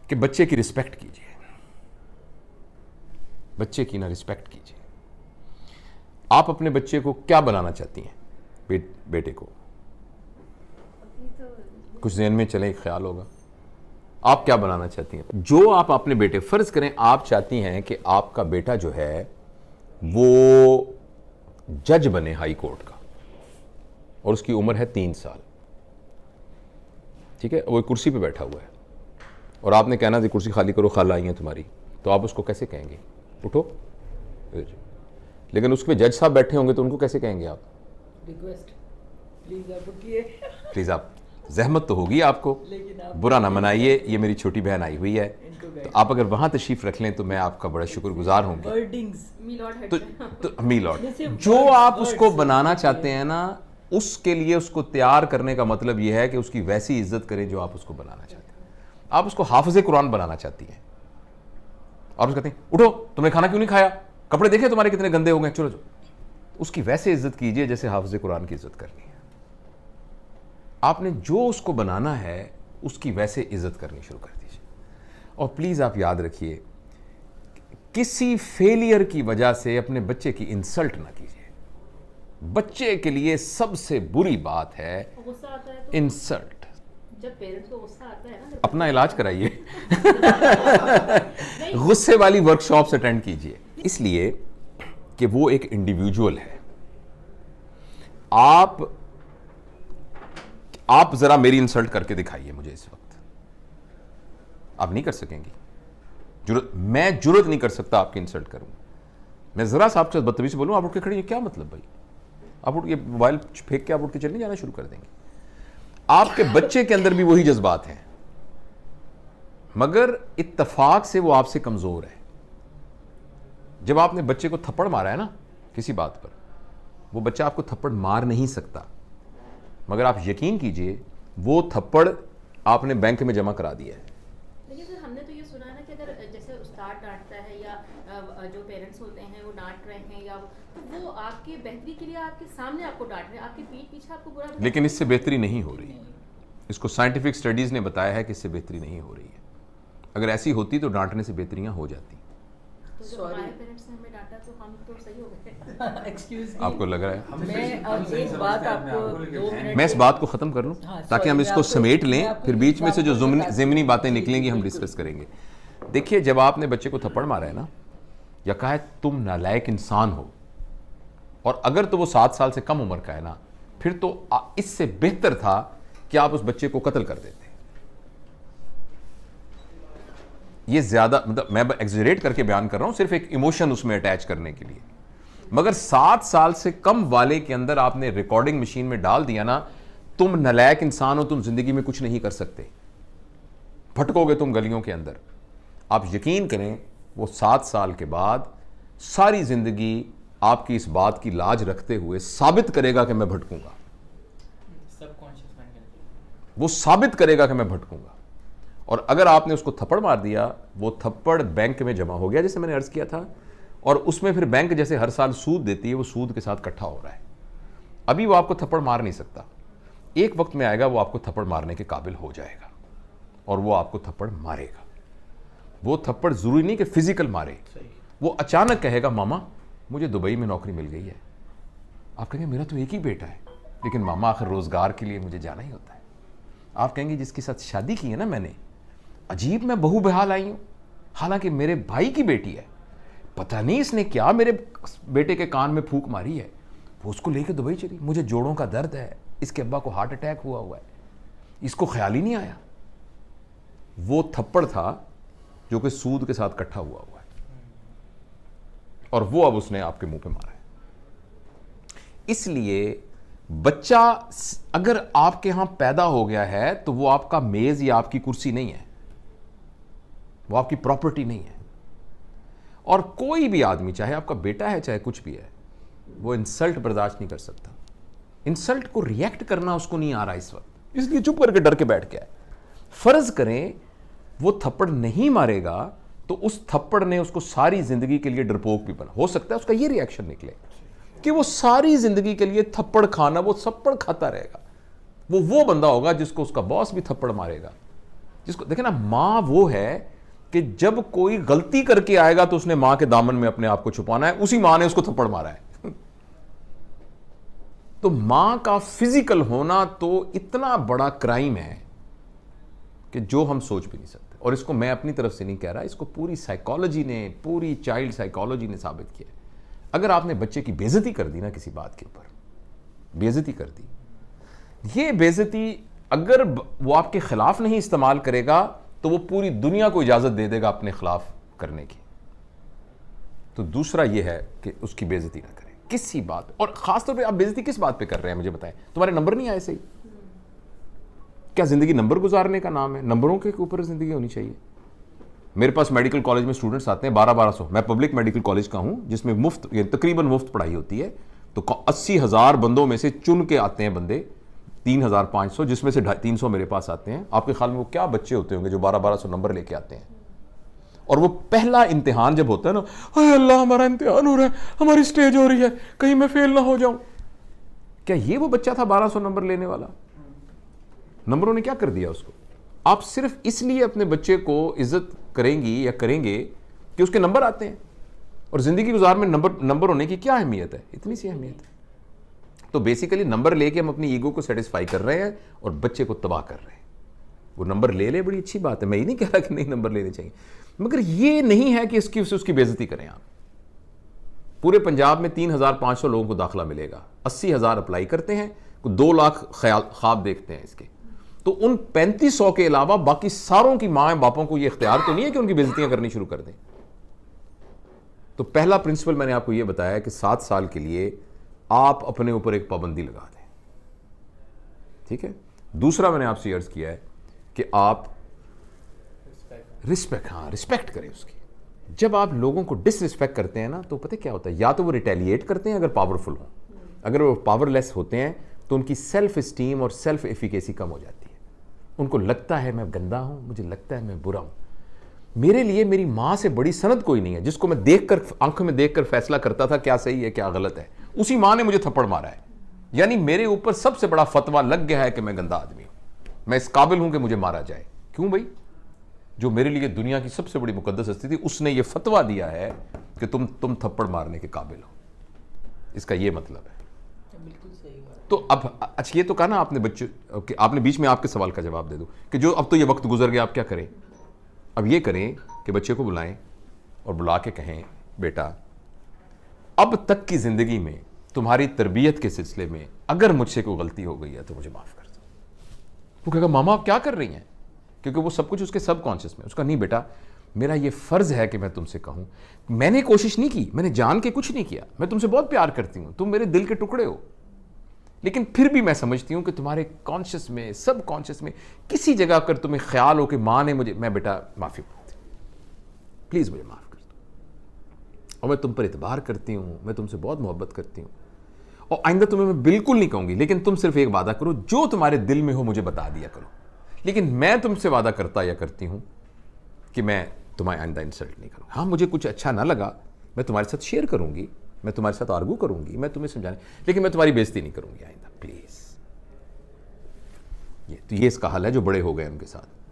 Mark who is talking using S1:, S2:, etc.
S1: कि बच्चे की रिस्पेक्ट कीजिए, बच्चे की ना रिस्पेक्ट कीजिए। आप अपने बच्चे को क्या बनाना चाहती हैं? बेटे को कुछ ज़हन में चले, ख्याल होगा आप क्या बनाना चाहती हैं? जो आप अपने बेटे, फर्ज करें आप चाहती हैं कि आपका बेटा जो है वो जज बने हाई कोर्ट का, और उसकी उम्र है 3 साल, ठीक है, वो एक कुर्सी पे बैठा हुआ है, और आपने कहना थी कुर्सी खाली करो, खाला आई है तुम्हारी, तो आप उसको कैसे कहेंगे उठो? लेकिन उसमें जज साहब बैठे होंगे तो उनको कैसे कहेंगे आप?
S2: रिक्वेस्ट प्लीज आप उठिए।
S1: प्लीज आप, जहमत तो होगी आपको, बुरा ना मनाइए, ये मेरी छोटी बहन आई हुई है, तो आप अगर वहां तशरीफ रख लें तो मैं आपका बड़ा शुक्रगुजार होंगी। तो मीलॉट जो आप उसको बनाना चाहते हैं ना, उसके लिए उसको तैयार करने का मतलब यह है कि उसकी वैसी इज्जत करें जो आप उसको बनाना चाहते हैं। आप उसको हाफिज़े कुरान बनाना चाहती हैं और उसको कहते हैं उठो, तुमने खाना क्यों नहीं खाया, कपड़े देखे तुम्हारे कितने गंदे हो गए, चलो चलो। उसकी वैसे इज्जत कीजिए जैसे हाफिज़े कुरान की इज्जत करनी है। आपने जो उसको बनाना है उसकी वैसे इज्जत करनी शुरू कर दीजिए। और प्लीज आप याद रखिए, किसी फेलियर की वजह से अपने बच्चे की इंसल्ट ना कीजिए। बच्चे के लिए सबसे बुरी बात है इंसल्ट।
S3: जब पेरेंट्स को गुस्सा आता है ना,
S1: अपना इलाज कराइए गुस्से वाली वर्कशॉप्स अटेंड कीजिए, इसलिए कि वो एक इंडिविजुअल है। आप जरा मेरी इंसल्ट करके दिखाइए मुझे इस वक्त, आप नहीं कर सकेंगी। मैं जुर्रत नहीं कर सकता आपकी इंसल्ट करूं। मैं जरा सा आपके साथ बदतमीजी बोलूं, आप उठ के खड़ी हैं, क्या मतलब भाई? आप उठ के मोबाइल फेंक के आप उठ के चलने जाना शुरू कर देंगे। आपके बच्चे के अंदर भी वही जज्बात हैं, मगर इत्तफाक से वो आपसे कमजोर है। जब आपने बच्चे को थप्पड़ मारा है ना किसी बात पर, वो बच्चा आपको थप्पड़ मार नहीं सकता, मगर आप यकीन कीजिए वो थप्पड़ आपने बैंक में जमा करा दिया है।
S3: लेकिन सर हमने तो ये सुना है ना कि अगर जैसे उस्ताद डांटता है या जो पेरेंट्स होते हैं वो डांट रहे हैं, या तो वो आपकी बेहतरी के लिए आपके सामने आपको डांट रहे हैं, आपके पीठ पीछे आपको बुरा,
S1: लेकिन इससे बेहतरी नहीं हो रही। इसको साइंटिफिक स्टडीज ने बताया है कि इससे बेहतरी नहीं हो रही है। अगर ऐसी होती तो डांटने से बेहतरियां हो जाती।
S3: तो जब हमारे पेरेंट्स ने हमें डांटा तो हम तो सही हो गए।
S2: एक्सक्यूज
S1: आपको लग रहा है?
S2: मैं अब एक बात आपको 2 मिनट
S1: मैं इस बात को ख़त्म कर लूँ ताकि हम इसको समेट लें, फिर बीच में से जो ज़िमनी बातें निकलेंगी हम डिस्कस करेंगे। देखिए, जब आपने बच्चे को थप्पड़ मारा है ना, या कहा है तुम नालायक इंसान हो, और अगर तो वो 7 साल से कम उम्र का है ना, फिर तो इससे बेहतर था कि आप उस बच्चे को कत्ल कर देते। ये ज्यादा, मतलब मैं एग्जरेट करके बयान कर रहा हूं, सिर्फ एक इमोशन उसमें अटैच करने के लिए। मगर 7 साल से कम वाले के अंदर आपने रिकॉर्डिंग मशीन में डाल दिया ना, तुम नालायक इंसान हो, तुम जिंदगी में कुछ नहीं कर सकते, भटकोगे तुम गलियों के अंदर। आप यकीन करें, वो 7 साल के बाद सारी जिंदगी आपकी इस बात की लाज रखते हुए साबित करेगा कि मैं भटकूंगा। वो साबित करेगा कि मैं भटकूंगा। और अगर आपने उसको थप्पड़ मार दिया, वो थप्पड़ बैंक में जमा हो गया, जैसे मैंने अर्ज किया था, और उसमें फिर बैंक जैसे हर साल सूद देती है, वो सूद के साथ इकट्ठा हो रहा है। अभी वो आपको थप्पड़ मार नहीं सकता, एक वक्त में आएगा वो आपको थप्पड़ मारने के काबिल हो जाएगा और वो आपको थप्पड़ मारेगा। वो थप्पड़ जरूरी नहीं कि फिजिकल मारे, वो अचानक कहेगा मामा मुझे दुबई में नौकरी मिल गई है। आप कहेंगे मेरा तो एक ही बेटा है, लेकिन मामा आखिर रोजगार के लिए मुझे जाना ही होता है। आप कहेंगे जिसके साथ शादी की है ना मैंने, अजीब मैं बहू बेहाल आई हूं, हालांकि मेरे भाई की बेटी है, पता नहीं इसने क्या मेरे बेटे के कान में फूंक मारी है, वो उसको लेके दुबई चली। मुझे जोड़ों का दर्द है, इसके अब्बा को हार्ट अटैक हुआ है, इसको ख्याल ही नहीं आया। वो थप्पड़ था जो कि सूद के साथ इकट्ठा हुआ है, और वो अब उसने आपके मुंह पे मारा है। इसलिए बच्चा अगर आपके यहां पैदा हो गया है तो वो आपका मेज या आपकी कुर्सी नहीं है, वो आपकी प्रॉपर्टी नहीं है। और कोई भी आदमी, चाहे आपका बेटा है चाहे कुछ भी है, वो इंसल्ट बर्दाश्त नहीं कर सकता। इंसल्ट को रिएक्ट करना उसको नहीं आ रहा इस वक्त, इसलिए चुप करके डर के बैठ गया है। फर्ज करें वो थप्पड़ नहीं मारेगा तो उस थप्पड़ ने उसको सारी जिंदगी के लिए डरपोक भी बना। हो सकता है उसका ये रिएक्शन निकले कि वो सारी जिंदगी के लिए थप्पड़ खाना, वो थप्पड़ खाता रहेगा। वो बंदा होगा जिसको उसका बॉस भी थप्पड़ मारेगा जिसको देखे ना, मां वो है कि जब कोई गलती करके आएगा तो उसने मां के दामन में अपने आप को छुपाना है, उसी मां ने उसको थप्पड़ मारा है। तो मां का फिजिकल होना तो इतना बड़ा क्राइम है कि जो हम सोच भी नहीं सकते। और इसको मैं अपनी तरफ से नहीं कह रहा, इसको पूरी साइकोलॉजी ने, पूरी चाइल्ड साइकोलॉजी ने साबित किया है। अगर आपने बच्चे की बेइज्जती कर दी ना, किसी बात के ऊपर बेइज्जती कर दी, ये बेइज्जती अगर वो आपके खिलाफ नहीं इस्तेमाल करेगा तो वो पूरी दुनिया को इजाजत दे देगा अपने खिलाफ करने की। तो दूसरा ये है कि उसकी बेइज्जती ना करें किसी बात। और खासतौर पे आप बेइज्जती किस बात पे कर रहे हैं मुझे बताएं। तुम्हारे नंबर नहीं आए सही, क्या जिंदगी नंबर गुजारने का नाम है? नंबरों के ऊपर जिंदगी होनी चाहिए। मेरे पास मेडिकल कॉलेज में स्टूडेंट्स आते हैं 1200। मैं पब्लिक मेडिकल कॉलेज का हूं जिसमें मुफ्त, तकरीबन मुफ्त पढ़ाई होती है। तो 80,000 बंदों में से चुन के आते हैं बंदे 3,500, जिसमें से 350 मेरे पास आते हैं। आपके ख्याल में वो क्या बच्चे होते होंगे जो 1200 नंबर लेके आते हैं? और वो पहला इम्तिहान जब होता है ना, हाय अल्लाह हमारा इम्तिहान हो रहा है, हमारी स्टेज हो रही है, कहीं मैं फेल ना हो जाऊं। क्या ये वो बच्चा था 1200 नंबर लेने वाला? नंबरों ने क्या कर दिया उसको? आप सिर्फ इसलिए अपने बच्चे को इज्जत करेंगी या करेंगे कि उसके नंबर आते हैं। और जिंदगी गुजार में नंबर होने की क्या अहमियत है? इतनी सी अहमियत है। तो बेसिकली नंबर लेके हम अपनी ईगो को सेटिस्फाई कर रहे हैं और बच्चे को तबाह कर रहे हैं। वो नंबर ले बड़ी अच्छी बात है, मैं ये नहीं कह रहा कि नहीं नंबर लेने चाहिए, मगर ये नहीं है कि उसकी बेइज्जती करें आप। पूरे पंजाब में 3,500 लोगों को दाखिला मिलेगा, 80,000 अप्लाई करते हैं, 2 लाख ख्वाब देखते हैं इसके। तो उन 3500 के अलावा बाकी सारों की माँ बापों को यह इख्तियार तो नहीं है कि उनकी बेइज्जतियां करनी शुरू कर दें। तो पहला प्रिंसिपल मैंने आपको यह बताया कि 7 साल के लिए आप अपने ऊपर एक पाबंदी लगा दें, ठीक है। दूसरा मैंने आपसे अर्ज किया है कि आप रिस्पेक्ट करें उसकी। जब आप लोगों को डिसरिस्पेक्ट करते हैं ना, तो पता क्या होता है, या तो वो रिटेलिएट करते हैं अगर पावरफुल हो, अगर वो पावरलेस होते हैं तो उनकी सेल्फ इस्टीम और सेल्फ एफिकेसी कम हो जाती है। उनको लगता है मैं गंदा हूं, मुझे लगता है मैं बुरा हूं, मेरे लिए मेरी मां से बड़ी सनद कोई नहीं है जिसको मैं देखकर, आंखों में देखकर फैसला करता था क्या सही है क्या गलत है। उसी मां ने मुझे थप्पड़ मारा है, यानी मेरे ऊपर सबसे बड़ा फतवा लग गया है कि मैं गंदा आदमी हूं, मैं इस काबिल हूं कि मुझे मारा जाए। क्यों भाई? जो मेरे लिए दुनिया की सबसे बड़ी मुकद्दस हस्ती थी, उसने ये फतवा दिया है कि तुम थप्पड़ मारने के काबिल हो। इसका ये मतलब है।
S2: बिल्कुल सही बात।
S1: तो अब अच्छा, ये तो कहा ना आपने बच्चे, आपने बीच में आपके सवाल का जवाब दे दो कि जो अब तो ये वक्त गुजर गया, आप क्या करें? अब ये करें कि बच्चे को बुलाएं और बुला के कहें, बेटा अब तक की जिंदगी में तुम्हारी तरबियत के सिलसिले में अगर मुझसे कोई गलती हो गई है तो मुझे माफ कर दो। वो कहेगा मामा आप क्या कर रही हैं, क्योंकि वो सब कुछ उसके सबकॉन्शियस में। उसका नहीं बेटा, मेरा ये फर्ज है कि मैं तुमसे कहूं, मैंने कोशिश नहीं की, मैंने जान के कुछ नहीं किया, मैं तुमसे बहुत प्यार करती हूं, तुम मेरे दिल के टुकड़े हो, लेकिन फिर भी मैं समझती हूं कि तुम्हारे कॉन्शियस में, सब कॉन्शियस में किसी जगह अगर तुम्हें ख्याल हो कि मां ने मुझे, मैं बेटा माफी मांगती हूं, प्लीज मुझे माफ कर दो, और मैं तुम पर इतबार करती हूं, मैं तुमसे बहुत मोहब्बत करती हूं, और आइंदा तुम्हें मैं बिल्कुल नहीं कहूंगी, लेकिन तुम सिर्फ एक वादा करो, जो तुम्हारे दिल में हो मुझे बता दिया करो, लेकिन मैं तुमसे वादा करता या करती हूं कि मैं तुम्हारे आइंदा इंसल्ट नहीं करूंगा। हाँ, मुझे कुछ अच्छा ना लगा, मैं तुम्हारे साथ शेयर करूंगी, मैं तुम्हारे साथ आर्गू करूंगी, मैं तुम्हें समझाने, लेकिन मैं तुम्हारी बेइज्जती नहीं करूंगी आइंदा, प्लीज। ये तो ये इसका हल है जो बड़े हो गए उनके साथ।